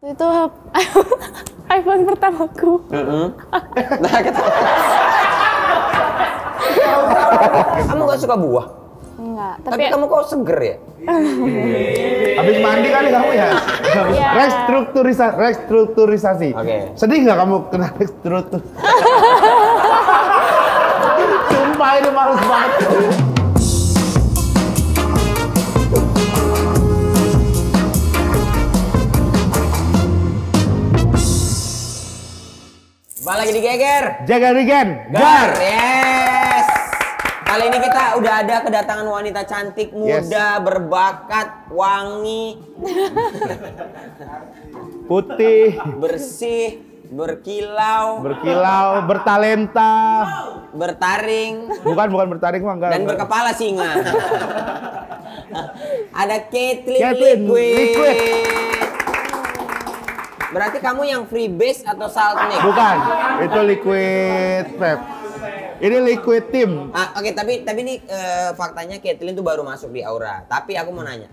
Itu iPhone pertamaku. Nah, ketawa. Kamu gak suka buah? Enggak, Tapi kamu kok seger ya? Habis mandi kali kamu ya? Iya. Restrukturisasi. Oke. Sedih nggak kamu kena restruktur? Sumpah ini males banget. Kembali lagi di Geger. Jaga Regen. Gar. Yes. Kali ini kita udah ada kedatangan wanita cantik, muda, berbakat, wangi, Putih, bersih, berkilau, bertalenta. bertaring, Bukan bertaring mah enggak. dan berkepala singa. Ada Caitlyn Caitlyn Liquid. Berarti kamu yang free base atau salt mix? Bukan, itu liquid vape. Ini liquid team. Oke, tapi ini faktanya Caitlyn tuh baru masuk di Aura. Tapi aku mau nanya,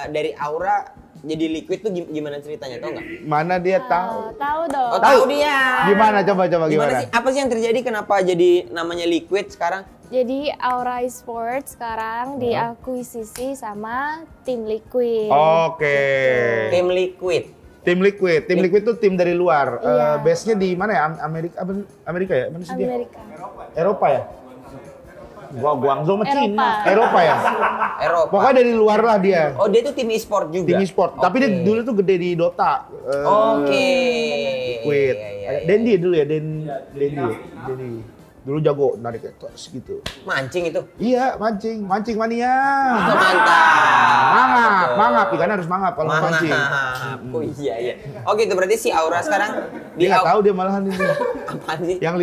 dari Aura jadi liquid tuh gimana ceritanya, tau nggak? Mana dia tahu? Tahu dong. Oh, tahu dia. Gimana coba Gimana gimana? sih? Apa sih yang terjadi? Kenapa jadi namanya liquid sekarang? Jadi Aura Esports sekarang diakuisisi sama tim Liquid. Oke. Tim liquid. Tim Liquid. Tim Liquid itu tim dari luar. Iya. Base-nya di mana ya? Amerika ya? Mana sih dia? Amerika. Eropa ya? Guangzhou mah Cina. Eropa. Eropa ya? Eropa. Pokoknya dari luar lah dia. Oh, dia tuh tim e-sport juga? Tim e-sport. Tapi dia dulu tuh gede di Dota. Oke. Liquid. Iya. Dendi dulu ya, Dendi. Dulu jago narik terus gitu. Mancing itu? Iya, mancing mania. Itu mantap. Mangap, ikan harus mangap kalau mau mancing. Oh iya. Oh gitu, berarti si Aura sekarang Dia nggak tahu dia malahan ini. Apaan sih? Yang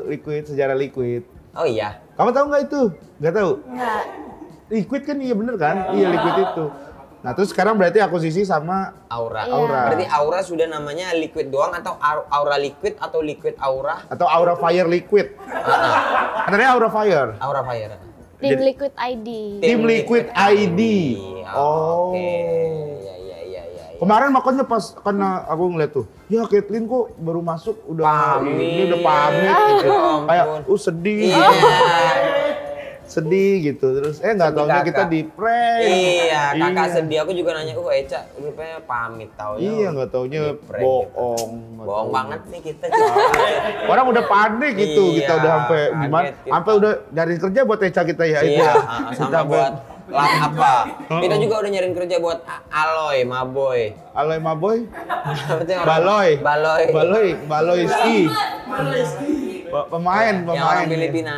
liquid sejarah liquid. Oh iya. Kamu tahu nggak itu? Nggak tahu? Enggak. Liquid kan iya bener kan? Iya liquid itu. Nah terus sekarang berarti akuisisi sama Aura. Iya. Aura. Berarti Aura sudah namanya liquid doang atau Aura liquid atau liquid Aura? atau Aura Fire Liquid. Katanya Aura Fire. Aura Fire. Tim Liquid ID. Tim Liquid ID. Oh. Oke. Iya. Kemarin makanya pas karena aku ngeliat tuh, ya Caitlyn kok baru masuk udah Pamit. ini udah pamit gitu. Ya ampun. Kayak sedih. Iya. Sedih gitu. Terus nggak taunya kakak. kita di prank. Iya, kakak sedih. Aku juga nanya, Eca, rupanya pamit taunya. Iya, nggak taunya di-prank bohong. gitu. Nggak Bohong tahu. banget nih kita. Orang udah panik gitu, Iya, kita udah sampai gimana? kaget kita. Sampai udah nyari kerja buat Eca kita ya itu. Iya, Kita sama sampai- buat lap apa. Kita juga udah nyariin kerja buat Aloy, Maboy. Aloy Maboy, Baloy. Baloy ski. Pemain. Yang orang Filipina.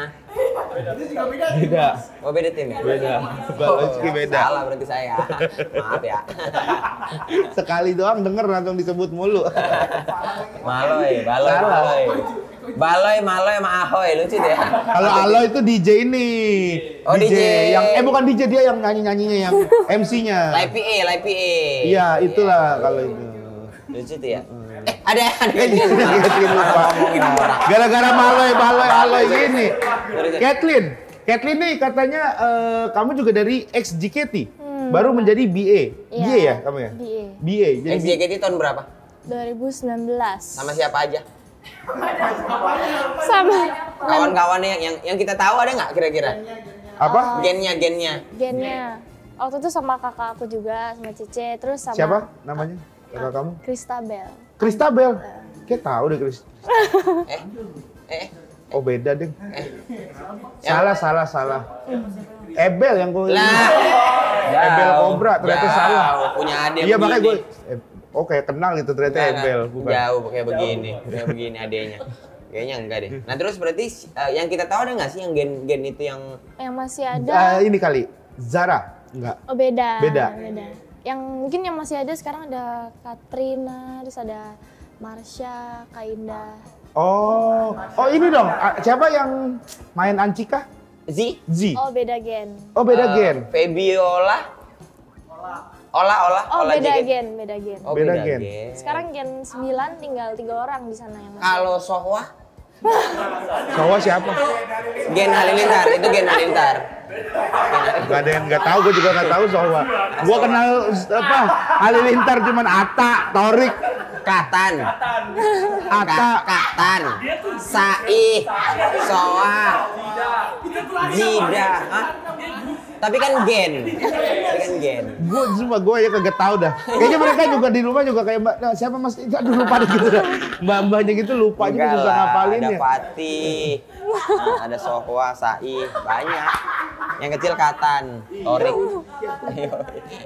Beda. Oh, beda tim ya? Beda. Baloy ski beda. Salah berarti saya. Maaf ya. Sekali doang denger langsung disebut mulu. Baloy. Salah. Baloy sama Ahoy, lucu deh. Kalau Aloy itu DJ ini. Oh, DJ. Yang bukan DJ, dia yang nyanyi-nyanyinya, yang MC-nya. Live PA. Iya, itulah kalau itu. Lucu tuh ya. Ada Caitlyn lupa. Gara-gara Aloy gini. Caitlyn nih katanya kamu juga dari ex-JKT. Baru menjadi BA. BA ya kamu ya? BA. Jadi XJKT tahun berapa? 2019. Sama siapa aja? Sama Kawan-kawannya yang kita tahu ada nggak kira-kira? apa? Gennya. gennya. Waktu itu sama kakak aku juga, sama Cece, terus sama Siapa namanya? Kakak kamu? Kristabel. Kristabel. Kayak tahu deh Kris. Eh. Oh beda deh. Yang- Salah. Ebel yang gue. Lah. Ebel Cobra ternyata Jauh. salah. Punya adik Iya makanya gue. begini. Kayak kenal gitu ternyata Nggak, Ebel bukan. Jauh kayak begini adenya. Kayaknya enggak deh. Nah terus berarti yang kita tahu ada nggak sih yang gen itu yang Yang masih ada. Ini kali Zara enggak. Oh beda. Beda. Yang mungkin yang masih ada sekarang ada Katrina, terus ada Marsha, Kainda. Oh ini dong. Siapa yang main Ancika? Z? Z. Oh beda gen. Oh beda gen. Febiola. Olah. Oh Olah beda JKT. gen, beda gen. Oh Beda beda gen. gen. Sekarang gen 9 tinggal 3 orang di sana yang masih. Kalau Sohwa? Sohwa siapa? Gen Halilintar, itu Gen Halilintar. Gak ada yang nggak tahu, gue juga nggak tahu Sohwa. Gue kenal apa? Halilintar cuman Atta, Torik, Katan. Atta, Katan. Sai. Soa. Jida. Hah? Tapi kan Gen. gue cuma gue ya kagak tahu dah. Kayaknya mereka juga di rumah juga kayak mbak, nah, siapa mas? Aduh lupa deh gitu dah. Mbak-mbaknya gitu lupa juga Enggak susah lah, ngapalinnya. ada Fatih, ada Sohwa, Sai, banyak. Yang kecil Katan, Torik.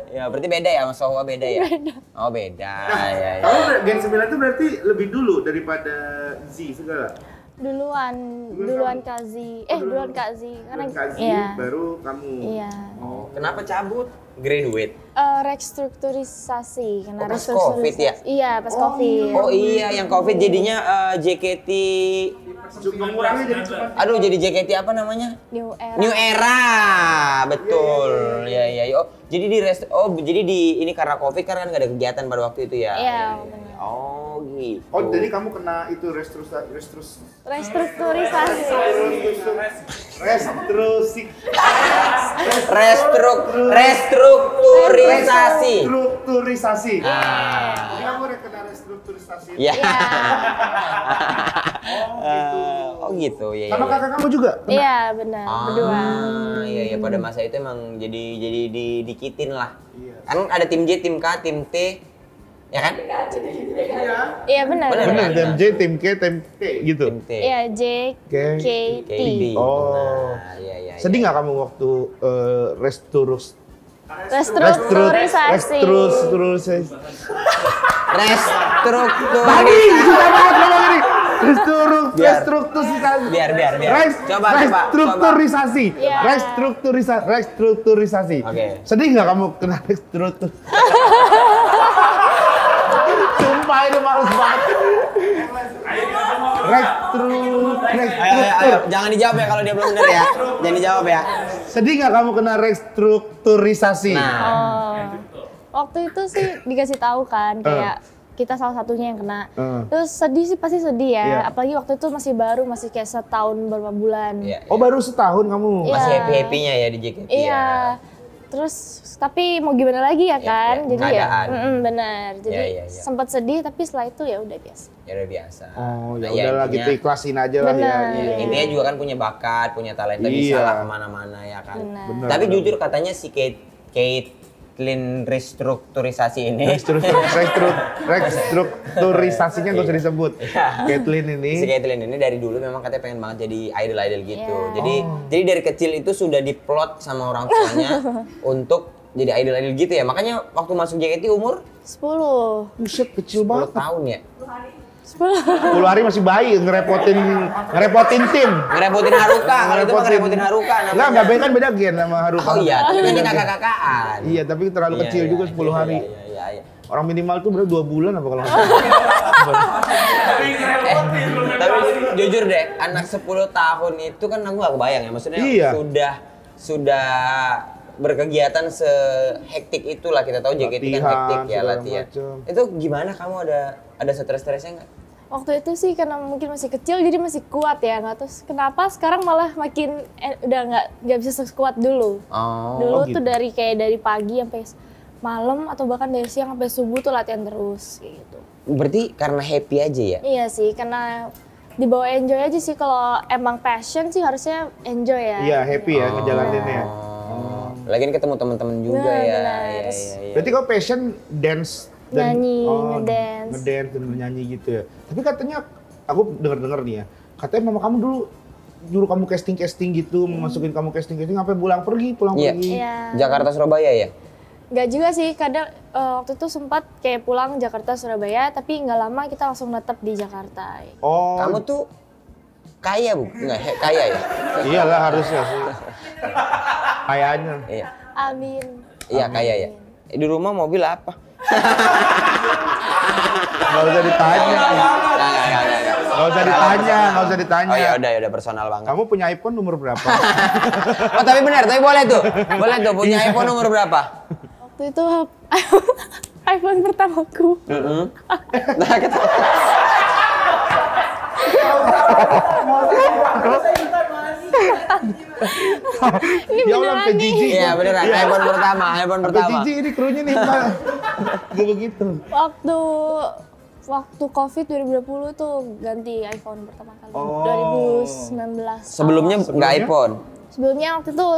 Ya berarti beda ya sama Sohwa beda ya? Oh beda. Ya. Kamu Gen 9 itu berarti lebih dulu daripada Z segala? Duluan Kazi. Duluan Kazi. Karena Kazi, iya. baru kamu. Iya. Oh. Kenapa cabut? Graduate. Restrukturisasi karena Oh, pas Covid ya? Iya, pas Covid. Oh iya, yang Covid jadinya JKT. Mengurangi jadi cuma. Aduh, jadi JKT apa namanya? New Era. New Era, betul. Iya. Oh, jadi di ini karena Covid karena nggak ada kegiatan pada waktu itu ya. Iya, benar. Oh gitu. Oh, jadi kamu kena itu restrukturisasi. Restrukturisasi. Ah. Kamu udah kena restrukturisasi. Iya. Oh, Oh gitu, ya. Sama kakak kamu juga? Iya, benar. Berdua. Iya, pada masa itu emang jadi dikitin lah. Iya. Kan ada tim J, tim K, tim T, ya kan? Iya, benar. Benar, tim J, tim K, tim T gitu. Tim T. Iya, J, K, K, T. Oh. Iya. Sedih nggak kamu waktu restrukturisasi? Restrukturisasi. Bagi, susah banget ngomong ini. Restrukturisasi. Biar. Coba. Restrukturisasi. Iya. Restrukturisasi. Oke. Sedih nggak kamu kena restrukturisasi? Sumpah ini males banget. Ayo, jangan dijawab ya kalau dia belum benar ya. Jangan dijawab ya. Sedih nggak kamu kena restrukturisasi? Nah, Waktu itu sih dikasih tahu kan kayak kita salah satunya yang kena. Terus sedih sih pasti sedih ya. Iya. Apalagi waktu itu masih baru, masih kayak setahun beberapa bulan. iya. Oh baru setahun kamu? Iya. Masih happy-happynya ya di JKT Iya. ya. Terus tapi mau gimana lagi ya kan? Iya, Jadi ya, keadaan. benar. Jadi Iya. sempat sedih tapi setelah itu ya udah biasa. Ya udah biasa. Oh Nah, ya udahlah intinya- gitu ikhlasin aja lah ya. Benar. Iya. Intinya juga kan punya bakat, punya talenta, bisa Iya. lah kemana-mana ya kan. Benar. Tapi jujur katanya si Caitlyn restrukturisasi ini. Restrukturisasinya gak usah disebut. Caitlyn ini. Si Caitlyn ini dari dulu memang katanya pengen banget jadi idol gitu. Jadi dari kecil itu sudah diplot sama orang tuanya untuk jadi idol gitu ya. Makanya waktu masuk JKT umur 10. Buset kecil 10 banget. tahun ya. 10 hari masih bayi ngerepotin tim. Ngerepotin Haruka, kalau itu mah ngerepotin Haruka namanya. Enggak, kan beda gen sama Haruka. Oh iya, tapi kan dia kakak-kakaan. Iya, tapi terlalu Iya, kecil iya, juga 10 hari. Iya. Orang minimal tuh berarti 2 bulan apa kalau nggak salah. Tapi jujur deh, anak 10 tahun itu kan aku gak kebayang ya. Maksudnya Iya. sudah berkegiatan sehektik itulah, kita tahu JKT kan Latihan, hektik ya segala latihan. macem. Itu gimana kamu ada stres-stresnya nggak? Waktu itu sih karena mungkin masih kecil jadi masih kuat ya, nggak tahu kenapa sekarang malah makin udah nggak bisa sekuat dulu. Dulu gitu. tuh dari pagi sampai malam atau bahkan dari siang sampai subuh tuh latihan terus kayak gitu. Berarti karena happy aja ya? Iya sih, karena dibawa enjoy aja sih. Kalau emang passion sih harusnya enjoy ya. Iya, happy ya ngejalaninnya. Lagian ketemu teman-teman juga Nah, ya. benar. Iya. Berarti kau passion dance dan Nyanyi, ngedance. ngedance dan bernyanyi gitu ya. Tapi katanya aku dengar nih ya, katanya mama kamu dulu nyuruh kamu casting gitu, masukin kamu casting sampai pulang pergi. Iya. Jakarta Surabaya ya? Nggak juga sih, kadang waktu itu sempat kayak pulang Jakarta Surabaya, tapi nggak lama kita langsung netep di Jakarta. Oh, Kamu tuh kaya bu? Nggak, kaya ya? iyalah harusnya sih. Kayaknya. Iya. Amin. Iya kaya ya. Di rumah mobil apa? Gak usah ditanya. Nggak. Gak usah ditanya. Oh ya udah personal banget. Kamu punya iPhone nomor berapa? Oh tapi benar, tapi boleh tuh punya iPhone nomor berapa? Waktu itu iPhone pertamaku. Nah, Ini Ya Allah, beneran sampai nih. jijik. Iya beneran, iPhone pertama. Sampai jijik ini krunya nih, Pak. Gue begitu. Waktu COVID 2020 tuh ganti iPhone pertama kali. Oh. 2019. Sebelumnya nggak iPhone. Sebelumnya waktu itu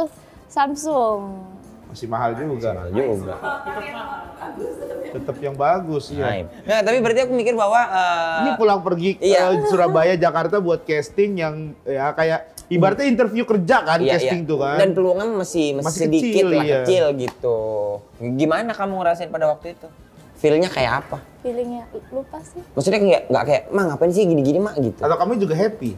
Samsung. Masih mahal juga. Mahal juga. Tetap yang bagus ya. Nah, tapi berarti aku mikir bahwa Ini pulang pergi ke iya. Surabaya, Jakarta buat casting yang ya kayak ibaratnya interview kerja kan, casting tuh kan. Dan peluangnya masih sedikit kecil, lah, iya. kecil gitu. Gimana kamu ngerasain pada waktu itu? Feel-nya kayak apa? Feelingnya lupa sih. Maksudnya nggak kayak, "Mak ngapain sih gini-gini, Mak?" gitu. Atau kamu juga happy?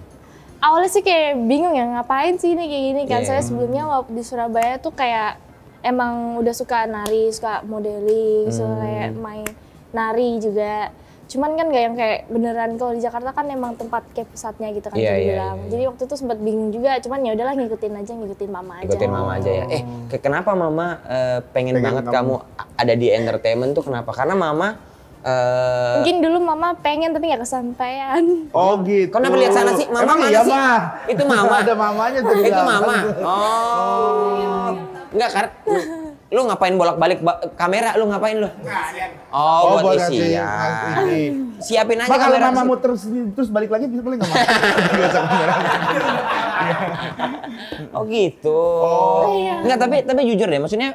Awalnya sih kayak bingung ya ngapain sih ini kayak gini kan. Iya. Saya sebelumnya waktu di Surabaya tuh kayak emang udah suka nari, suka modeling, suka kayak main nari juga. Cuman kan gak yang kayak beneran kalau di Jakarta kan emang tempat kayak pusatnya gitu kan Iya, bisa iya, dibilang. iya. Jadi waktu itu sempat bingung juga, cuman ya udahlah ngikutin mama aja. Ikutin mama aja ya. Kenapa mama pengen banget kamu ada di entertainment tuh kenapa? Karena mama Mungkin dulu mama pengen tapi gak kesampaian. Oh gitu. Kau kenapa lihat sana sih? Mama Emang mana iya, sih? Ma? Itu mama. Ada mamanya tuh. di Itu belakang. mama. Oh. Enggak, karena lu ngapain bolak-balik kamera? Lu ngapain lu? Oh, buat ngasih- isian. ngasih ini. Siapin aja Ma, kalau kamera. mama ke situ. muter terus balik lagi bisa boleh nggak, Ma? Biasa kamera. Oh gitu. Iya. Enggak, tapi jujur deh, maksudnya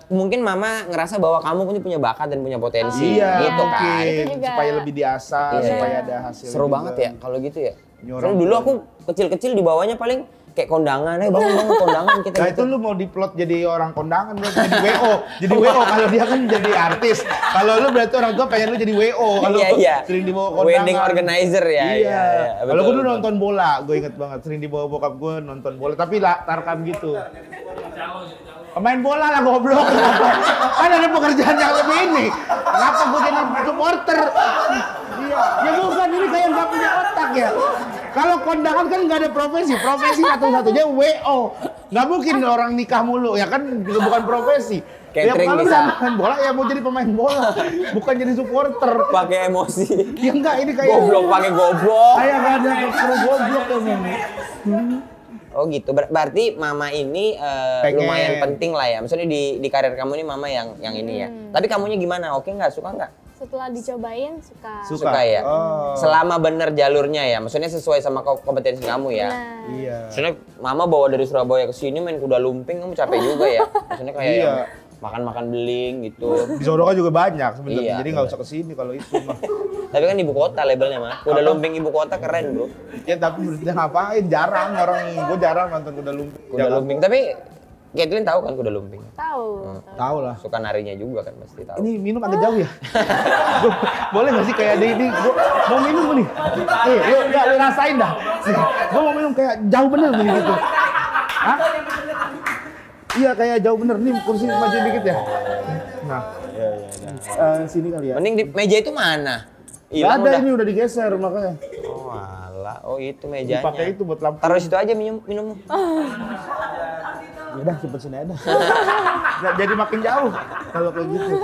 mungkin mama ngerasa bahwa kamu pun punya bakat dan punya potensi Iya, gitu kan. mungkin. Itu juga. Supaya lebih diasah, Iya. supaya ada hasil. Seru juga. banget ya kalau gitu ya. Nyorong Soalnya dulu tuh. aku kecil-kecil di bawahnya paling kayak kondangan, bangun kondangan kita Nah gitu. itu lu mau diplot jadi orang kondangan, jadi WO. Jadi WO, kalau dia kan jadi artis. Kalau lu berarti orang tua pengen lu jadi WO. Kalau Iya. sering dibawa kondangan. Wedding organizer ya. Iya. Kalau Betul, gue dulu betul. nonton bola, gue inget banget. Sering dibawa bokap gue nonton bola, tapi tarkam gitu. Pemain bola lah goblok. Kan ada pekerjaan yang lebih ini. Kenapa gue jadi supporter? Iya. Ya bukan, ini kayak nggak punya otak ya. Kalau kondangan kan nggak ada profesi satu-satunya WO. Nggak mungkin orang nikah mulu, ya kan bukan profesi. Catering kalau bisa. udah main bola ya mau jadi pemain bola, bukan jadi supporter. Pakai emosi. Ya enggak, ini kayak Goblok pakai goblok. kayak nggak ada kru goblok emang. Oh gitu. Berarti mama ini Pengen. lumayan penting lah ya. Maksudnya di karir kamu ini mama yang ini ya. Tapi kamunya gimana? Oke nggak? Suka nggak? Setelah dicobain suka. Suka ya. Oh. Selama bener jalurnya ya. Maksudnya sesuai sama kompetensi kamu ya. Nah, Iya. Maksudnya mama bawa dari Surabaya ke sini main kuda lumping, kamu capek juga ya. Maksudnya kayak Iya. yang makan-makan beling gitu. Di Solo kan juga banyak sebenarnya, Iya, jadi nggak bener. usah kesini kalau itu mah. Tapi kan ibu kota labelnya mah. Kuda lumping ibu kota keren bro. Ya tapi berarti ngapain? Jarang gue jarang nonton kuda lumping. Kuda lumping. Tapi Caitlyn tahu kan kuda lumping? tahu. Tahu lah. Suka narinya juga kan pasti tahu. Ini minum agak jauh ya? Boleh nggak sih kayak ini? Gua mau minum nih. Lu rasain dah. Gue mau minum kayak jauh bener nih gitu. Hah? Iya kayak jauh bener. Nih kursi maju dikit ya. Nah, sini kali ya. Mending di meja itu mana? Gak Hilang ada, udah. ini udah digeser makanya. Oh alah, oh itu mejanya. Dipakai itu buat lampu. Taruh situ aja minummu. Ya udah simpen sini aja. Nggak jadi makin jauh kalau kayak gitu.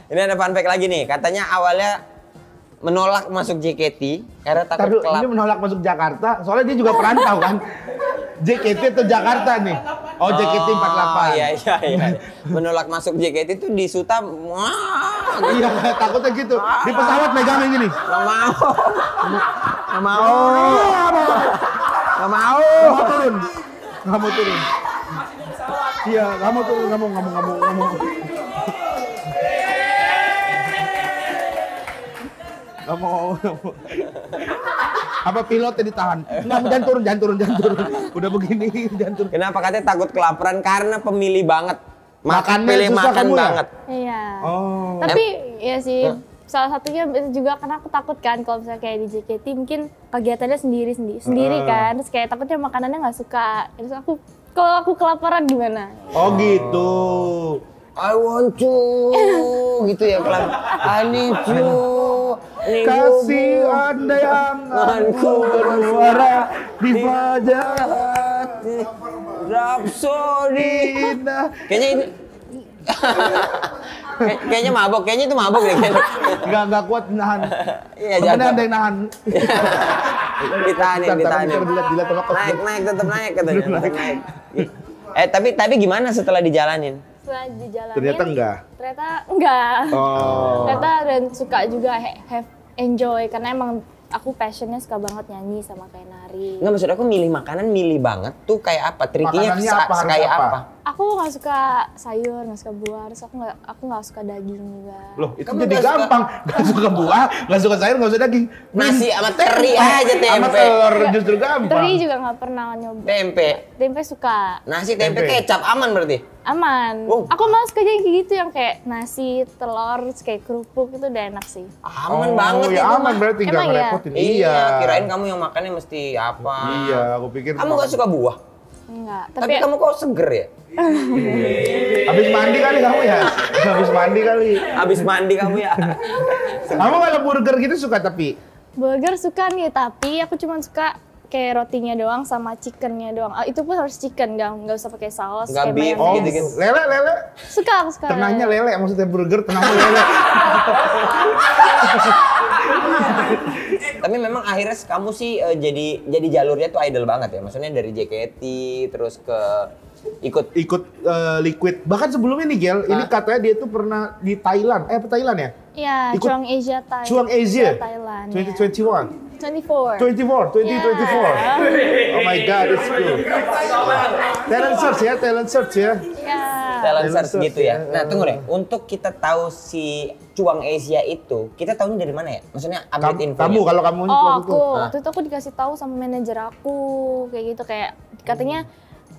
Ini ada fun fact lagi nih. Katanya awalnya menolak masuk JKT karena Ntar takut dulu, ini menolak masuk Jakarta, soalnya dia juga perantau kan. JKT itu Jakarta nih. Oh, JKT 48. Iya. Menolak masuk JKT itu di Suta. Wah, Iya, takutnya gitu. Di pesawat megangin gini. nggak mau. Nggak mau. Nggak mau. Nggak mau turun. Nggak mau turun. Iya, nggak mau turun, nggak mau. Nggak mau. Apa pilotnya ditahan? Nggak, jangan turun. Udah begini, jangan turun. Kenapa katanya takut kelaparan karena pemilih banget. Makannya Pilih susah makan kamu ya? banget. Iya. Oh. Tapi ya sih salah satunya itu juga karena aku takut kan kalau misalnya kayak di JKT mungkin kegiatannya sendiri kan. Terus kayak takutnya makanannya nggak suka. Terus kalau aku kelaparan gimana? Oh gitu. I want you, gitu ya kelam. I need you. Kasih anda yang aku bersuara di fajar hati. Rhapsody. indah. Kayaknya ini. Kayaknya mabok, kayaknya itu mabok deh. Kayaknya. Nggak kuat nahan. Iya, Temennya jatuh. ada yang nahan. Ditahanin. Dilihat sama coach. Naik tetap naik katanya. Naik. Tapi gimana setelah dijalanin? Setelah dijalanin Ternyata enggak. Oh. Ternyata dan suka juga have enjoy karena emang aku passionnya suka banget nyanyi sama kayak nari. Nggak, maksud aku milih makanan milih banget tuh kayak apa? Trikinya Makanannya apa, harus kayak apa? apa? Aku nggak suka sayur, nggak suka buah, terus aku nggak suka daging juga. Loh, itu Kamu jadi nggak suka- gampang. Nggak suka buah, nggak suka sayur, nggak suka daging. Nasi sama teri aja Sama tempe. telur justru gampang. Teri juga nggak pernah nyoba. Tempe. Tempe suka, Nasi tempe Tempe. kecap aman berarti? aman. Wow. Aku malah suka yang kayak gitu yang kayak nasi, telur, terus kayak kerupuk itu udah enak sih. Aman banget ya itu aman mah. berarti nggak Emang iya? ngerepotin. Iya, kirain kamu yang makannya mesti apa. Iya, aku pikir. Kamu nggak suka buah? Enggak, Tapi kamu kok seger ya? Habis mandi kali kamu ya? Habis mandi kali. Abis mandi kamu ya? Kamu kalau burger gitu suka tapi? burger suka nih, tapi aku cuma suka kayak rotinya doang sama chickennya doang. Itu pun harus chicken, nggak usah pakai saus. Nggak kayak beef mayones. gitu-gitu. Lele. Suka, aku suka. Tengahnya lele, maksudnya burger tengahnya lele. Tapi memang akhirnya kamu sih jadi jalurnya tuh idol banget ya. Maksudnya dari JKT terus ke ikut Ikut liquid. Bahkan sebelumnya nih Gel, ini katanya dia tuh pernah di Thailand. Thailand ya? Iya, Ikut Chuang Asia Thailand. Chuang Asia Thailand. 2021. 24. 2024. Yeah. Oh my god, it's cool. Talent search ya. Iya. talent search search gitu ya. ya. Nah tunggu deh, untuk kita tahu si Chuang Asia itu, kita tahunya dari mana ya? Maksudnya update infonya? Kamu kalau kamu Oh, waktu aku itu. waktu itu aku dikasih tahu sama manajer aku kayak gitu, kayak katanya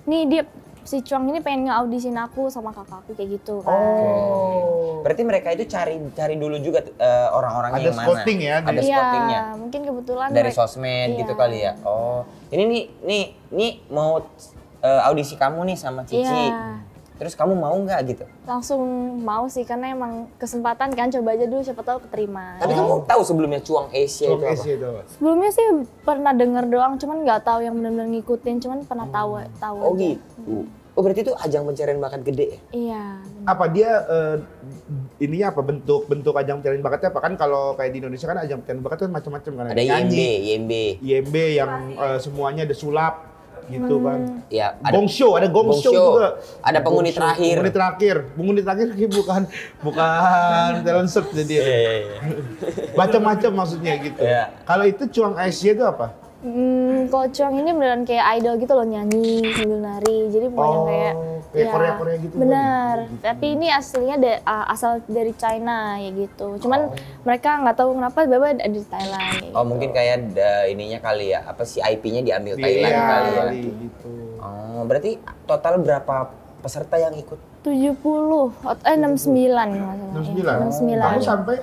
nih dia si Chuang ini pengen nge-audisin aku sama kakakku kayak gitu kan. Oh. Berarti mereka itu cari dulu juga orang-orangnya Ada yang mana? scouting ya, Ada Iya, scoutingnya. mungkin kebetulan Dari mereka- sosmed Iya. gitu kali ya. Oh, ini nih mau audisi kamu nih sama Cici. Iya. Terus kamu mau nggak gitu? Langsung mau sih karena emang kesempatan kan, coba aja dulu siapa tahu keterima. Tapi kamu tahu sebelumnya Chuang Asia Chuang itu apa? Asia itu. Sebelumnya sih pernah denger doang, cuman nggak tahu yang benar-benar ngikutin, cuman pernah tahu Oh aja. gitu. Oh berarti itu ajang pencarian bakat gede ya? Iya. Apa dia ininya apa bentuk ajang pencarian bakatnya apa? Kan kalau kayak di Indonesia kan ajang pencarian bakat kan macam-macam kan. Ada YMB. YMB yang semuanya ada sulap gitu kan. Ya, Gong show, ada gong show juga. Ada penghuni Gong show, terakhir. Penghuni terakhir bukan talent search jadi. Iya. Macam-macam maksudnya gitu. Iya. Kalau itu Chuang Asia itu apa? Kalau Chuang ini beneran kayak idol gitu loh, nyanyi sambil nari, jadi pokoknya kayak kayak Korea-Korea gitu. Benar. Tapi ini aslinya asal dari China ya gitu. Cuman mereka nggak tahu kenapa tiba-tiba ada di Thailand. Ya Oh gitu. mungkin kayak ininya kali ya, apa sih IP-nya diambil Thailand Iya, kali ya. gitu. Oh berarti total berapa peserta yang ikut? 70, 69 nggak salah. 69. Ya, Kamu sampai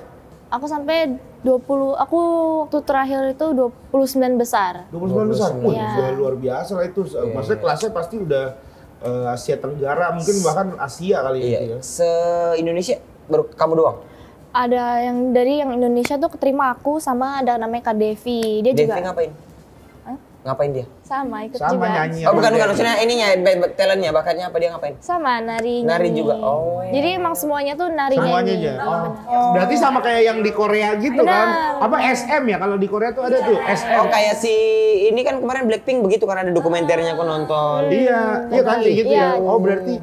Aku sampai 20, aku waktu terakhir itu 29 besar. 29 besar. Wah, Iya. udah luar biasa lah itu. Maksudnya kelasnya pasti udah Asia Tenggara, mungkin bahkan Asia kali Iya. itu ya. Se-Indonesia baru kamu doang? Ada yang dari yang Indonesia tuh keterima aku, sama ada namanya Kak Devi. Dia Devi juga ngapain? Hah? Ngapain dia? sama ikut Sama juga. nyanyi. Oh bukan, sama maksudnya ininya, talentnya, bakatnya apa dia ngapain? Sama nari. Nari nyanyi. juga? Oh. Jadi emang semuanya tuh nari Semuanya nyanyi. aja. Iya, Oh. benar. Berarti sama kayak yang di Korea gitu kan? Benar. Apa SM ya? Kalau di Korea tuh ada tuh SM. Oh kayak si ini kan kemarin Blackpink begitu kan, ada dokumenternya aku nonton. Iya kan kayak gitu Iya. ya. Oh berarti,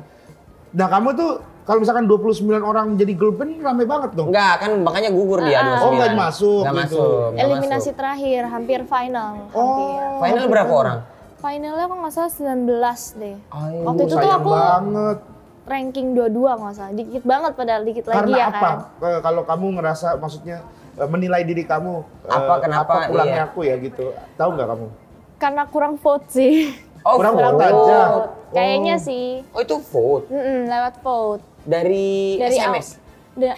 nah kamu tuh kalau misalkan 29 orang jadi girl band rame banget dong. Enggak, kan makanya gugur dia 29. Oh, nggak masuk Nggak gitu. masuk. nggak Eliminasi masuk. terakhir, hampir final. Oh. Hampir. Final berapa orang? Finalnya aku nggak salah 19 deh. Ayo, Waktu itu tuh Sayang aku banget. ranking 22 nggak salah. Dikit banget padahal, dikit lagi Karena ya apa? kan. Kalau kamu ngerasa, maksudnya menilai diri kamu, Kenapa, apa kurangnya iya. aku ya gitu. Tahu nggak kamu? Karena kurang vote sih. Oh, Kurang vote. vote aja. Kayaknya sih. Oh itu vote Lewat vote. dari SMS. Da-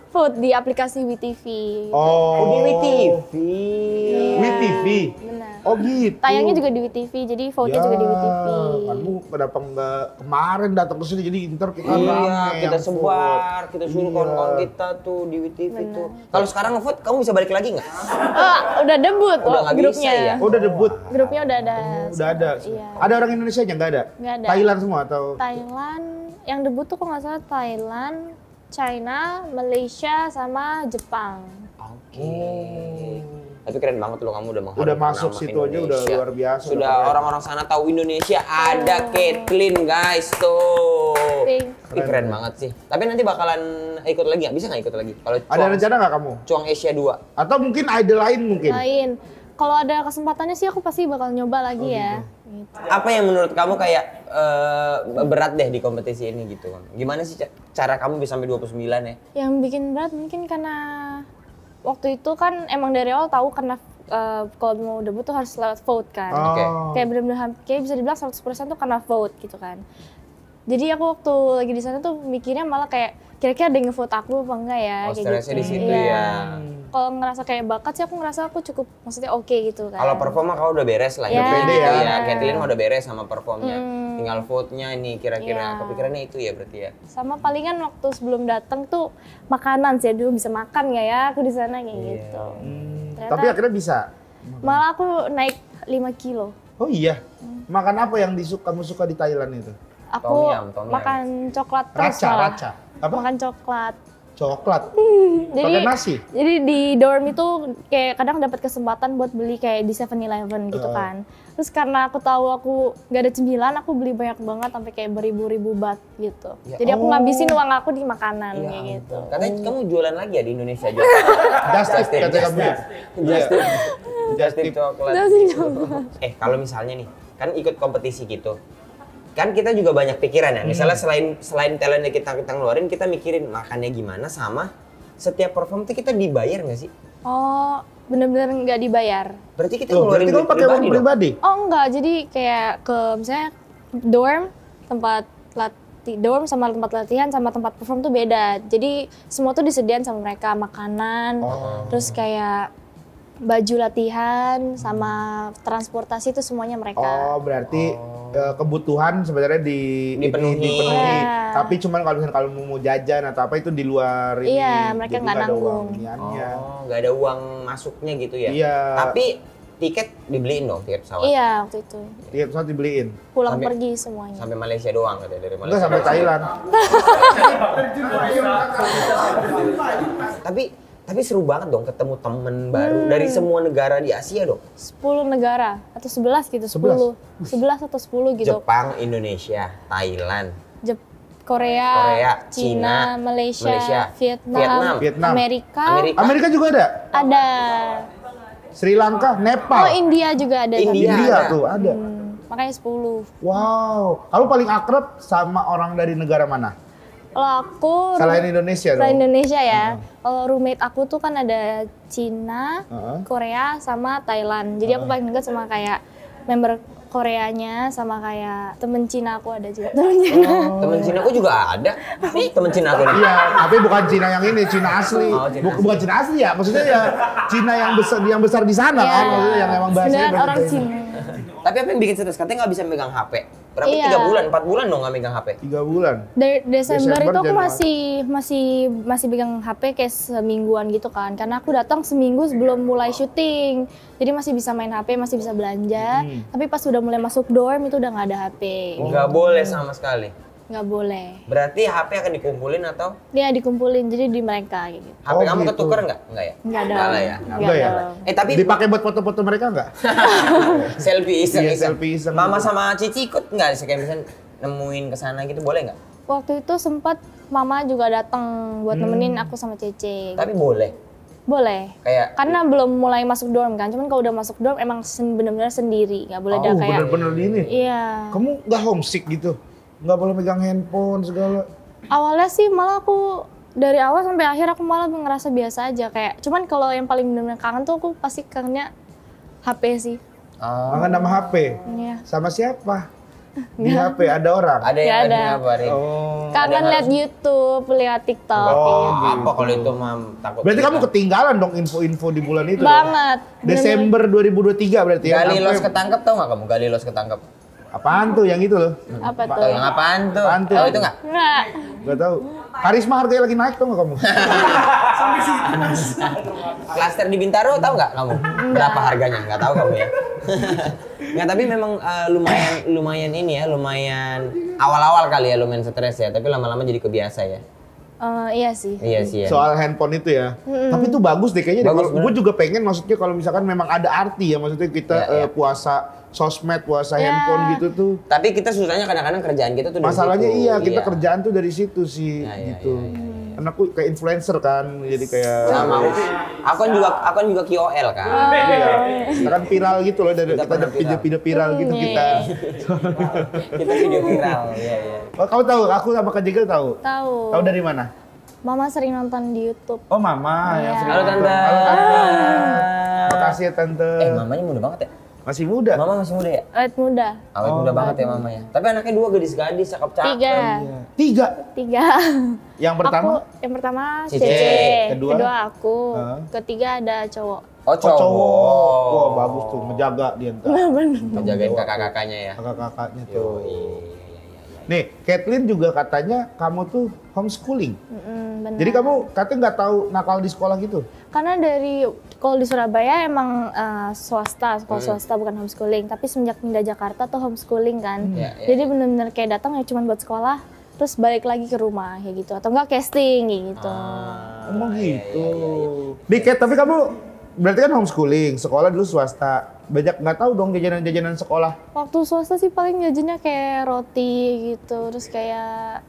vote di aplikasi WeTV. Oh, Di WeTV. WeTV. Benar. Oh gitu. Tayangnya juga di WeTV, jadi vote-nya juga di WeTV. Kamu kenapa nggak kemarin datang ke sini, jadi ntar kita Iya, rame kita yang sebar, vote. kita suruh Iya. kawan-kawan kita tuh di WeTV tuh. Kalau sekarang ngevote, kamu bisa balik lagi nggak? Udah debut Udah nggak bisa grupnya. ya? Oh, udah debut. Grupnya udah ada. Udah ada. Iya. Ada orang Indonesia nya nggak ada? Nggak ada. Thailand semua atau? Thailand, yang debut tuh kok nggak salah Thailand, China, Malaysia, sama Jepang. Oke. Tapi keren banget loh kamu udah mengharumkan Udah masuk nama situ aja udah Indonesia. luar biasa. Sudah orang-orang sana tahu Indonesia ada Caitlyn guys tuh. Thanks. Ih, keren banget sih. Tapi nanti bakalan ikut lagi nggak? Bisa nggak ikut lagi? Kalau Ada rencana nggak kamu? Cuang Asia 2. Atau mungkin idol lain mungkin? Lain. Kalau ada kesempatannya sih aku pasti bakal nyoba lagi ya. Gitu. Apa yang menurut kamu kayak berat deh di kompetisi ini gitu kan? Gimana sih cara kamu bisa sampai 29 ya? Yang bikin berat mungkin karena waktu itu kan emang dari awal tahu karena kalau mau debut tuh harus lewat vote kan. Oke. Kayak bener-bener kayak bisa dibilang 100% tuh karena vote gitu kan. Jadi aku waktu lagi di sana tuh mikirnya malah kayak kira-kira ada yang nge-vote aku apa enggak ya Oh, kayak stresnya gitu. di situ Iya. ya. Kalau ngerasa kayak bakat sih aku ngerasa aku cukup maksudnya oke gitu kan. Kalau performa kau udah beres lah Ya. pede gitu ya. Caitlyn udah beres sama performnya. Tinggal vote-nya ini kira-kira kepikirannya itu ya berarti ya. Sama palingan waktu sebelum datang tuh makanan sih, aduh bisa makan nggak ya aku di sana kayak gitu. Ternyata Tapi akhirnya bisa. malah aku naik 5 kilo. Oh iya. Makan apa yang kamu suka di Thailand itu? Aku Tom yum. makan coklat terus Raca, malah. raca. Apa? Makan coklat. Coklat. Jadi Pakai nasi. Jadi di dorm itu kayak kadang dapat kesempatan buat beli kayak di 7-Eleven gitu kan. Terus karena aku tahu aku nggak ada cemilan, aku beli banyak banget sampai kayak beribu-ribu baht gitu. Ya, Jadi aku ngabisin uang aku di makanan kayak gitu. Katanya kamu jualan lagi ya di Indonesia juga. Just tip kata kamu ya. Just tip. Just Just tip tip. coklat. Nasi coklat. Kalau misalnya nih, kan ikut kompetisi gitu. Kan kita juga banyak pikiran ya. Misalnya selain talent yang kita ngeluarin, kita mikirin makannya gimana sama setiap perform tuh kita dibayar nggak sih? Oh, bener-bener nggak dibayar. Berarti kita Loh, ngeluarin berarti kamu duit pakai uang pribadi dong? pribadi? Oh enggak, jadi kayak ke misalnya dorm, dorm sama tempat latihan sama tempat perform tuh beda. Jadi semua tuh disediain sama mereka, makanan, terus kayak baju latihan sama transportasi itu semuanya mereka. Oh, berarti kebutuhan sebenarnya Dipenuhi. dipenuhi. Tapi cuman kalau misalnya kalau mau jajan atau apa itu di luar ini. Iya, mereka Jadi nggak ada uang nanggung. iniannya. Oh, nggak ada uang masuknya gitu ya? Iya. Tapi tiket dibeliin dong, tiket pesawat. Iya, waktu itu. Tiket pesawat dibeliin. Pulang Sampai- pergi semuanya. Sampai Malaysia doang katanya dari Enggak Malaysia. sampai Thailand. Tapi seru banget dong ketemu temen baru dari semua negara di Asia dong. 10 negara atau 11 gitu, 10. 11 atau 10 gitu. Jepang, Indonesia, Thailand, Korea, Cina, Cina, Malaysia, Vietnam, Vietnam. Amerika, Amerika juga ada. ada. Sri Lanka, Oh, Nepal. India juga ada. India. satu. India ada. tuh ada. Makanya 10. Wow. Kamu paling akrab sama orang dari negara mana? Kalau aku Selain Indonesia selain dong. Indonesia ya. Kalau roommate aku tuh kan ada Cina, Korea sama Thailand. Jadi aku paling dekat sama kayak member Koreanya sama kayak temen Cina aku ada juga. Temen Cina. Temen Cina aku juga ada. Nih temen Cina aku nih. Iya, tapi bukan Cina yang ini, Cina asli. Oh, Cina asli. Bukan Cina asli ya, maksudnya ya Cina yang besar di sana Iya. kan, maksudnya yang emang bahasanya Beneran bahasa orang Cina. Cina. Tapi apa yang bikin stres? Katanya nggak bisa megang HP. Berapa? Iya. 3 bulan, 4 bulan dong nggak megang HP. 3 bulan. Dari Desember itu aku Januari. masih pegang HP kayak semingguan gitu kan. Karena aku datang seminggu sebelum mulai syuting. Jadi masih bisa main HP, masih bisa belanja. Tapi pas udah mulai masuk dorm itu udah nggak ada HP. Nggak boleh sama sekali. Nggak boleh. Berarti HP akan dikumpulin atau Dia dikumpulin jadi di mereka gitu. HP kamu gitu. ketuker nggak? Nggak ya? Nggak ada. Nggak lah ya. Nggak ya? dong. Tapi Dipakai buat foto-foto mereka nggak? selfie iseng. Iya, selfie iseng. Mama sama Cici ikut nggak? Kayak misalnya nemuin ke sana gitu boleh nggak? Waktu itu sempat mama juga datang buat nemenin aku sama Cece. Tapi boleh. Boleh. Kayak Karena belum mulai masuk dorm kan. Cuman kalau udah masuk dorm emang bener-bener sendiri. Nggak boleh ada Oh, kayak. bener-bener gini. Iya. Kamu nggak homesick gitu? Nggak boleh megang handphone segala? Awalnya sih malah aku dari awal sampai akhir aku malah ngerasa biasa aja kayak. Cuman kalau yang paling bener-bener kangen tuh aku pasti kangennya HP sih. Kangen sama HP? Iya. Sama siapa? Di HP ada orang? ada yang Nggak lagi ada. ngabarin. Oh. Kangen liat YouTube, liat TikTok. Oh, gitu. Apa kalau itu mam takut? Berarti kamu ketinggalan dong info-info di bulan itu. Banget. Dong? Desember 2023 berarti ya? Galilos Sampai- ketangkep tau nggak kamu? Galilos ketangkep. Apaan tuh yang itu loh? Apa tuh? Tahu yang apaan tuh? Apaan tuh? Tahu itu nggak? Nggak. Gak tahu. Karisma harganya lagi naik tuh nggak kamu? Klaster di Bintaro tahu nggak kamu? Berapa harganya? Nggak tahu kamu ya? Nggak, tapi memang lumayan ini ya, lumayan awal-awal kali ya lumayan stres ya, tapi lama-lama jadi kebiasa ya. Iya sih. Iya sih ya. Soal handphone itu ya. Tapi itu bagus deh kayaknya. Bagus, Gue juga pengen maksudnya kalau misalkan memang ada arti ya, maksudnya kita puasa sosmed, puasa handphone gitu tuh. Tapi kita susahnya kadang-kadang kerjaan kita tuh dari Masalahnya situ. iya, kita kerjaan tuh dari situ sih gitu. Karena aku kayak influencer kan, jadi kayak sama aku kan juga KOL kan. kita kan viral gitu loh, dari kita ada video viral gitu kita. Kita video viral. Iya. Oh, kamu tahu? Aku sama Kak Jegel tahu. Tahu. Tahu dari mana? Mama sering nonton di YouTube. Oh, Mama yang sering Halo nonton. Tante. Halo Tante. Makasih ya Tante. Mamanya muda banget ya? Masih muda. Mama masih muda ya? Awet muda. Awet muda banget ya mama ya. Tapi anaknya 2 gadis-gadis, cakep-cakep. 3. 3. Yang pertama? Yang pertama Cece. Cece. Kedua? Aku. Ketiga ada cowok. Oh, cowok. Wah, bagus tuh, menjaga dia ntar. Menjagain kakak-kakaknya ya. Kakak-kakaknya tuh. Nih, Kathleen juga katanya kamu tuh homeschooling. Benar. Jadi kamu katanya nggak tahu nakal di sekolah gitu? Karena kalau di Surabaya emang swasta, sekolah swasta bukan homeschooling. Tapi semenjak pindah Jakarta tuh homeschooling kan. Jadi benar-benar kayak datang ya cuma buat sekolah, terus balik lagi ke rumah kayak gitu. Atau enggak casting kayak gitu. Emang gitu. Kat, tapi kamu berarti kan homeschooling, sekolah dulu swasta. Banyak nggak tahu dong jajanan-jajanan sekolah. Waktu swasta sih paling jajannya kayak roti gitu, terus kayak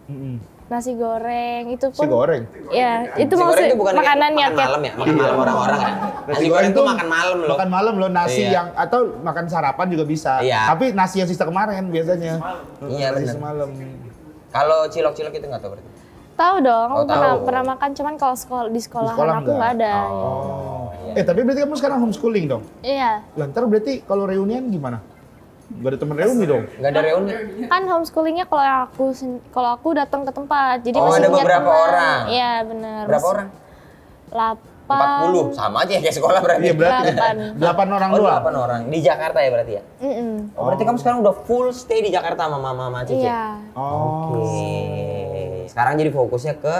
nasi goreng itu pun. Nasi goreng? Ya, itu Nasi goreng itu bukan makanannya makan malam ya? Makan malam orang-orang ya? Nasi goreng itu makan malam loh. Makan malam loh, nasi yang atau makan sarapan juga bisa. Iya. Tapi nasi yang sisa kemarin biasanya. Iya Nasi benar. semalam. Kalau cilok-cilok itu nggak tahu berarti? Tahu dong, Oh, tahu. pernah makan, cuman kalau di sekolah aku nggak ada. Tapi berarti kamu sekarang homeschooling dong? Iya. Lah, ntar berarti kalau reunian gimana? Gak ada temen reuni dong? Nggak ada reuni? Kan homeschoolingnya kalau aku datang ke tempat, jadi Oh, masih ada punya beberapa teman. orang. Iya benar. Berapa orang? 8. 40, sama aja ya kayak sekolah berarti. Iya berarti 8 orang doang. 8 orang. Di Jakarta ya berarti ya? Oh, berarti kamu sekarang udah full stay di Jakarta sama mama Cici? Iya. Oke. Sekarang jadi fokusnya ke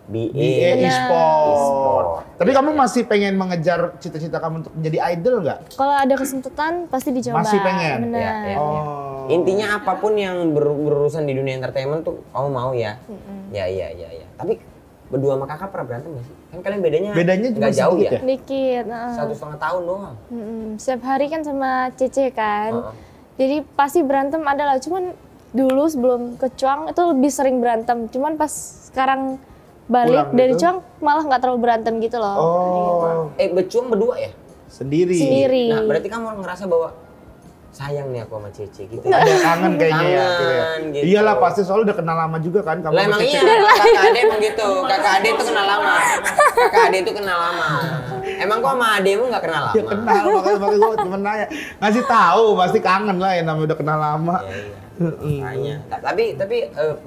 BA. BA e-sport. Tapi kamu masih pengen mengejar cita-cita kamu untuk menjadi idol nggak? Kalau ada kesempatan pasti dicoba. Masih pengen? Benar. Ya. Oh. Intinya apapun yang berurusan di dunia entertainment tuh kamu mau ya? Ya. Tapi berdua sama kakak pernah berantem gak sih? Kan kalian bedanya cuma nggak jauh sedikit ya? Dikit. 1,5 tahun doang. Setiap hari kan sama Cece kan. Jadi pasti berantem ada lah. Cuman dulu sebelum ke Cuang itu lebih sering berantem. Cuman pas sekarang balik Pulang dari gitu? Cuang malah nggak terlalu berantem gitu loh. Oh. Becuang berdua ya? Sendiri. Nah, berarti kamu ngerasa bahwa sayang nih aku sama Cece gitu. Ada kangen kayaknya ya. Kangen, gitu. Iyalah pasti soalnya udah kenal lama juga kan kamu. Lah sama emang Cece. iya, kakak ade emang gitu. Kakak ade tuh kenal lama. Kakak ade tuh kenal lama. Emang kok sama ademu nggak kenal lama? Ya kenal, makanya gue cuma nanya. Ngasih tahu, pasti kangen lah ya namanya udah kenal lama. Makanya. Tapi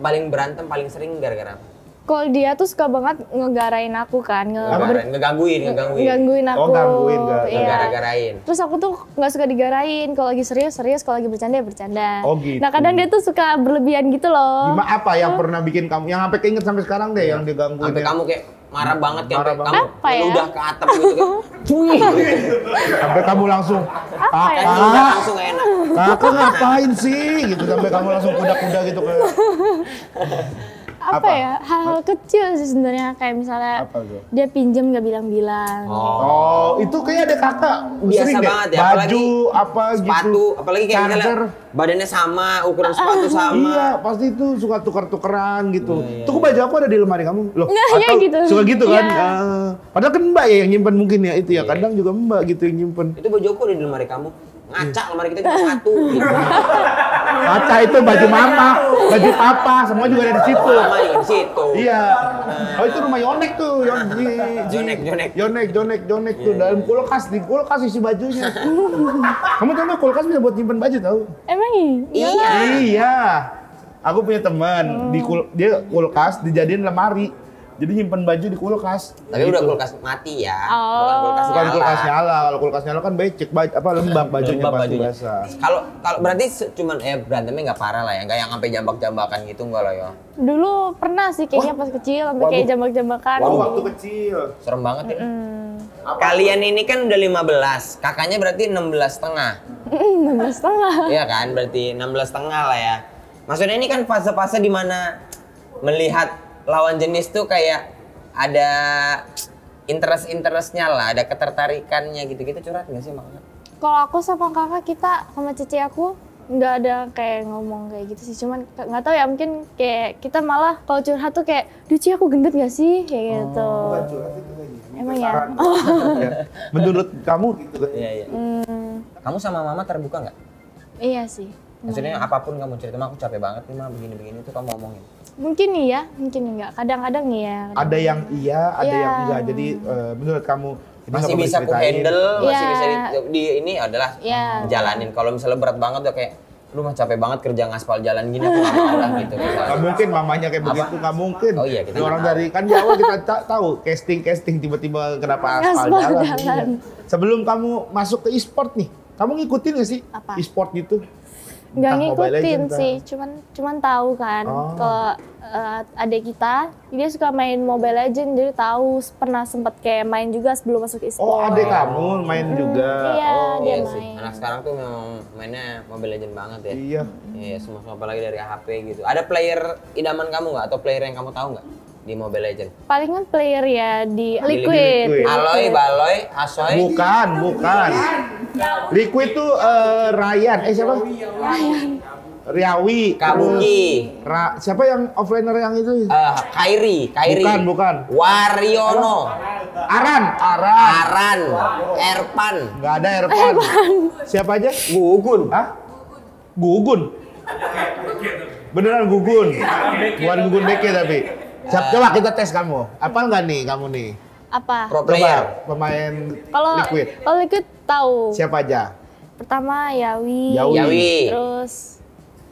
paling berantem paling sering gara-gara apa? Kalau dia tuh suka banget ngegarain aku kan, Ngegangguin. ngegangguin aku. Oh, gangguin, Iya. Gara-garain. Terus aku tuh nggak suka digarain. Kalau lagi serius, kalau lagi bercanda, bercanda. Oh, gitu. Nah kadang dia tuh suka berlebihan gitu loh. Gimana apa yang pernah bikin kamu, yang sampai keinget sampai sekarang deh yang digangguin? Sampai kamu kayak marah banget kan, Marah kamu banget. Apa ya? udah ke atap gitu kan. Cuy. Sampai kamu langsung, Apa ya? Kan udah langsung gak enak. kakak ngapain sih? Gitu sampai kamu langsung kuda-kuda gitu ke. Apa ya? Hal-hal kecil sih sebenarnya, kayak misalnya Apa tuh? dia pinjam nggak bilang-bilang. Oh, itu kayak ada kakak Biasa sering deh. banget ya, Baju apalagi apa gitu. Sepatu, apalagi kayak misalnya Charger. badannya sama, ukuran sepatu sama. Iya, pasti itu suka tukar-tukeran gitu. Tuh baju aku ada di lemari kamu. Loh, Nggak, ya atau gitu. suka gitu kan? Iya. Padahal kan Mbak ya yang nyimpen mungkin ya itu ya. Kadang juga Mbak gitu yang nyimpen. Itu baju aku ada di lemari kamu. Ngaca lemari kita cuma satu gitu. Kaca itu baju mama, baju papa, semua juga ada di situ. Lama juga di situ. Iya. Oh itu rumah Yonek tuh, Jonek tuh dalam kulkas, di kulkas isi bajunya. Kamu tahu nggak kulkas bisa buat nyimpen baju tahu? Emang iya? Iya. Aku punya teman dia kulkas dijadiin lemari. Jadi nyimpen baju di kulkas. Tapi udah kulkas mati ya. Bukan kulkas nyala. Kalau kulkas nyala kan becek, lembab bajunya pasti basah. Kalau berarti cuman berantemnya nggak parah lah ya, nggak yang sampai jambak-jambakan gitu nggak lah ya. Dulu pernah sih kayaknya pas kecil sampai kayak jambak-jambakan. Oh, waktu kecil. Serem banget ya. Kalian ini kan udah 15, kakaknya berarti 16,5. 16,5. Iya kan, berarti 16,5 lah ya. Maksudnya ini kan fase-fase dimana melihat lawan jenis tuh kayak ada interestnya lah, ada ketertarikannya gitu-gitu, curhat nggak sih makanya? Kalau aku sama kakak, kita sama cici aku nggak ada kayak ngomong kayak gitu sih. Cuman nggak tahu ya, mungkin kayak kita malah kalau curhat tuh kayak, duh Ci aku gendut nggak sih? Kayak gitu. Bukan curhat itu lagi. Emang ya? Ya. Menurut kamu gitu kan? Iya, iya. Kamu sama mama terbuka nggak? Iya sih. Maksudnya apapun kamu cerita, "Ma, aku capek banget nih, Ma, begini-begini," itu kamu omongin? Mungkin iya, mungkin enggak. Kadang-kadang iya. Ada yang iya, ada Iya. yang enggak. Jadi menurut kamu ini Masih nggak bisa boleh aku ceritain. handle, masih Iya. bisa di ini adalah Iya. jalanin. Kalau misalnya berat banget udah kayak, lu mah capek banget kerja ngaspal jalan gini, aku nggak mau lah gitu. misalnya. Nggak mungkin mamanya kayak Apa? begitu, nggak mungkin. Oh iya, kita Ini orang nggak dari kan di awal kita tahu casting tiba-tiba kenapa aspal Aspal jalan. jalan. Iya. Sebelum kamu masuk ke e-sport nih, kamu ngikutin nggak sih Apa? e-sport gitu? Nggak Entah Mobile ngikutin Legends, sih, cuman tahu kan. Oh. Kalau adik kita, dia suka main Mobile Legends, jadi tahu pernah sempet kayak main juga sebelum masuk e-sport. Oh, adik kamu main juga. Iya, Oh, dia Iya sih, main. anak sekarang tuh memang mainnya Mobile Legends banget ya. Iya. Iya, semua apalagi dari HP gitu. Ada player idaman kamu nggak atau player yang kamu tahu nggak di Mobile Legends? Palingan player ya di Liquid. Liquid. Aloy, Baloy, Asoy. Bukan. Liquid tuh Ryan, siapa? Riawi. Kabuki. Siapa yang offlaner yang itu? Kairi. Bukan. Wariono. Aran. Erpan. Nggak ada Erpan. Siapa aja? Gugun. Hah? Gugun. Beneran Gugun. Bukan Gugun Beke tapi. Coba kita tes kamu. Apa nggak nih kamu nih? Apa? Pro player. Coba pemain Kalau Liquid. kalau Liquid tahu. Siapa aja? Pertama Yawi. Yawi. Terus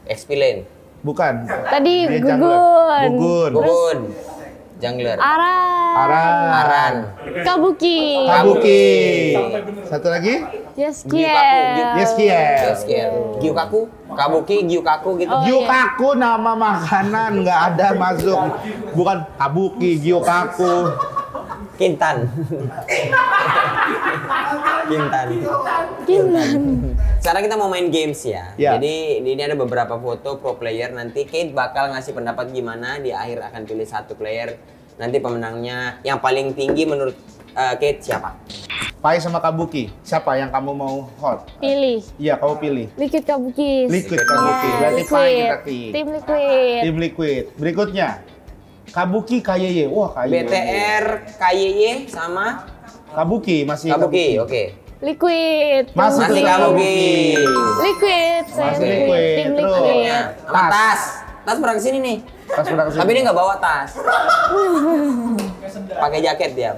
Expilen. Bukan. tadi Dia Gugun. jungler. Gugun. Gugun. Jungler. Aran. Kabuki. Satu lagi? Yeskiel. Yeskiel. Gyukaku. Kabuki, Gyukaku gitu. Oh, Gyukaku nama makanan nggak ada masuk. Bukan Kabuki, Gyukaku. Kintan. Sekarang kita mau main games ya. Ya. Jadi ini ada beberapa foto pro player. Nanti Kate bakal ngasih pendapat gimana. Di akhir akan pilih satu player. Nanti pemenangnya yang paling tinggi menurut Kate siapa? Pai sama Kabuki. Siapa yang kamu mau hold? Pilih. Iya, kamu pilih. Liquid Kabuki. Liquid Kabuki. Ya, Berarti Pai Liquid. kita pilih. Tim Liquid. Tim Liquid. Berikutnya. Kabuki KYY. Wah, KYY. BTR, KYY sama Kabuki masih Kabuki. Oke. Liquid. Masuk Masih ke Kabuki. Liquid. Saya Masih Liquid. Liquid. Tim Terus. Liquid. Sama tas. Tas pernah kesini nih. Pas udah kesini. Tapi dia nggak bawa tas. Pakai jaket dia.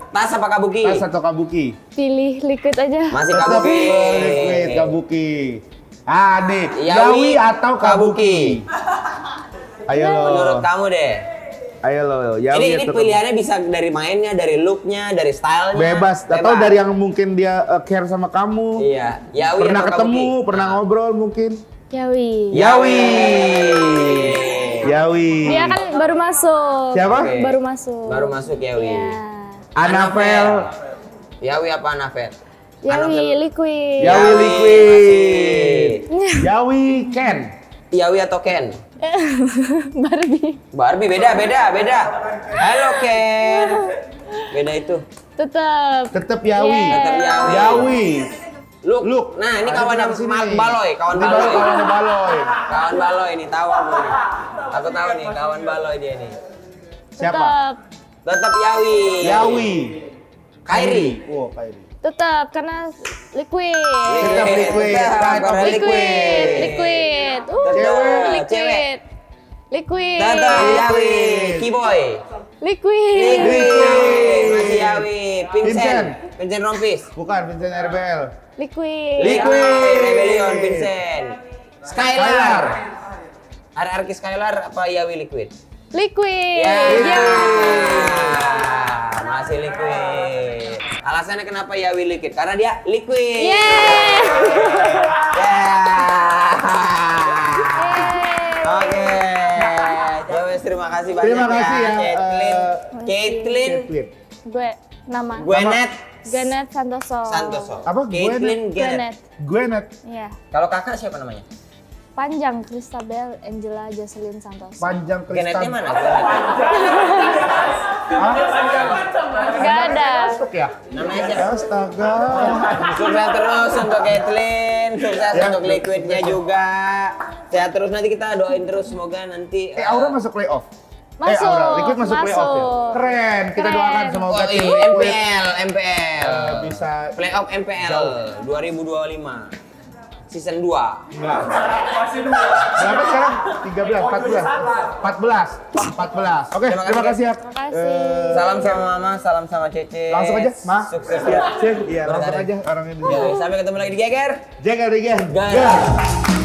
Tas apa Kabuki? Tas atau Kabuki? Pilih Liquid aja. Masih Tetap Kabuki. Liquid Kabuki. Ah nih, Yawi Yawi atau Kabuki? Ayo lo. Menurut kamu deh. Ayo lo, Yawi Ini atau pilihannya bisa dari mainnya, dari looknya, dari stylenya. bebas. Atau dari yang mungkin dia care sama kamu. Iya. Yawi Pernah atau ketemu, Kabuki? pernah ngobrol mungkin. Yawi. Yawi. Yawi. Dia kan baru masuk. Siapa? Oke. Baru masuk. Baru masuk Yawi. Ya. Anafel. Yawi apa Anafel? Yawi Liquid. Yawi Liquid. Masih. Yawi Ken. Yawi atau Ken? Barbie. Barbie beda. Halo Ken. Beda itu. Tetap. Tetap Yawi. Yeah. Tetap Yawi. Yawi. Look. Nah, ini Ada kawan di yang sini. Baloy, kawan Ini Baloy. baru kawannya Baloy. Kawan Baloy ini tahu aku nih. Aku tahu nih kawan Baloy dia nih. Siapa? Tetap. Tetap Yawi. Yawi. Kairi. Oh, Kairi. Tetap karena Liquid. Tetap Liquid. Tetap Tetap Liquid. Liquid. Cewek. Liquid. Liquid. Tetap Yawi. Kiboy. Liquid. Liquid. Masih Yawi. Vincent. Vincent Rompis. Bukan Vincent RBL. Liquid. Liquid. Rebellion Vincent. Skylar. Skylar. RRQ Skylar apa Yawi Liquid? Liquid. Ya. Ya. Masih Liquid. Alasannya kenapa Yawi Liquid? Karena dia liquid. Yeay. Oke. Ya wes, terima kasih banyak. Terima kasih ya, Caitlin. Caitlin. Gue nama. Gwenet Ganet Santoso. Santoso. Apa? Caitlin Ganet. Gwenet. Gwenet. Iya. Kalau kakak siapa namanya? Panjang Christabel Angela Jocelyn Santos. Panjang Genetnya Kristal. mana? Gak ada. Masuk ya? Namanya siapa? Astaga. Sukses terus untuk Caitlyn, sukses Ya. untuk Liquidnya juga. Sehat terus, nanti kita doain terus semoga nanti. Aura masuk playoff. Masuk, Aura, Liquid masuk playoff ya. masuk. Keren, kita Keren. doakan semoga Oh, tim ini Liquid MPL. bisa Playoff MPL jauh. 2025. Season 2. Berapa sekarang? 13, 14. Oke, Terima terima kasih ya. Terima kasih. Salam sama Mama, salam sama Cece. Langsung aja, Ma. Sukses ya. Iya, langsung aja orang ini. Sampai ketemu lagi di Geger. Jaga, Gas.